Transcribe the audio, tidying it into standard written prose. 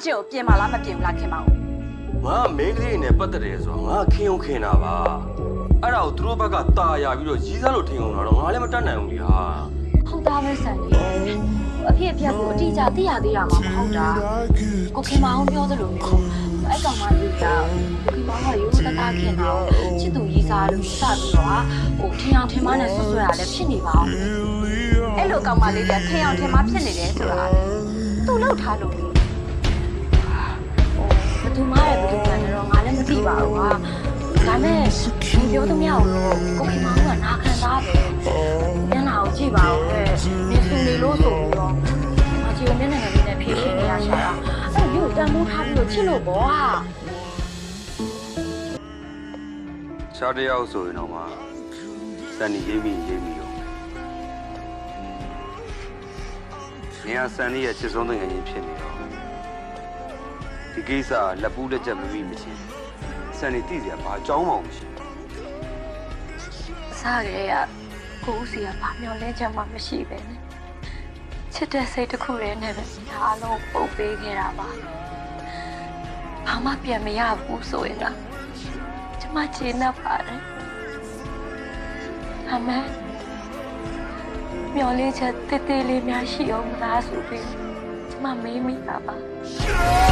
ကျင့်ကိုပြင်ပါလားမပြင်ဘူးလားခင်မအောင်ငါမင်းကလေးနဲ့ပတ်သက်တယ်ဆိုတော့ငါခင်အောင်ခင်တာပါအဲ့ဒါကိုသူတို့ဘက်ကตาရပြီးတော့ရီးစားလို့ထင်အောင်တော့ငါလည်းမတတ်နိုင်ဘူးလေဟာဟုတ်သားပဲဆန်လေးအဖြစ်အပျက်ကိုအတိအကျသိရသေးတာမှမဟုတ်တာကိုခင်မအောင်ပြောသလိုမျိုးအဲ့ကောင်မလေးကကိုခင်မအောင်ကရိုးသားသားခင်တာချစ်သူရီးစားလို့စပြီးတော့ဟိုထင်အောင်ထင်မနဲ့ဆွဆွရတာလည်းဖြစ်နေပါအောင်အဲ့လိုကောင်မလေးကထင်အောင်ထင်မဖြစ်နေတယ်ဆိုတာသူ့လောက်ထားလို့ဘယ်သူမှလည်းဘယ်သူမှလည်းတော့ငါလည်းမသိပါဘူးဟာဒါနဲ့ဒီပြောသမျှကိုခင်မောင်ကနာခံသားပဲမျက်နှာကိုကြည့်ပါဦးတဲ့မြင်စုနေလို့ဆိုပြီးတော့မကြည့်ရမျက်နှာငယ်လေးနဲ့ဖြည့်ရှင်းနေရရှာတာအဲ့ဒီကိုတန်ဖိုးထားပြီးတော့ချစ်လို့ပေါ့ဟာရှားတယောက်ဆိုရင်တော့မှစံနေရေးပြီးတော့နေရာစံနေရဲ့ချစ်ဆုံးတဲ့ငယ်ချင်းဖြစ်နေတော့ဒီကိစ္စလက်ပူးလက်ချက်မမိမချင်းစံနေတိစရာဘာအကြောင်းမှမရှိအစားရဲကကိုဦးစီကဘာမျောလဲချက်မှမရှိပဲနဲ့ချစ်တဲ့စိတ်တစ်ခုတည်းနဲ့ပဲအားလုံးပုံပေးခဲ့တာပါဘာမှပြန်မရဘူးဆိုရင်လားကျမကျေနပ်ပါတယ်အမေမျောလေးချက်တေးသေးလေးများရှိအောင်မလားဆိုပြီးကျမမေးမိတာပါ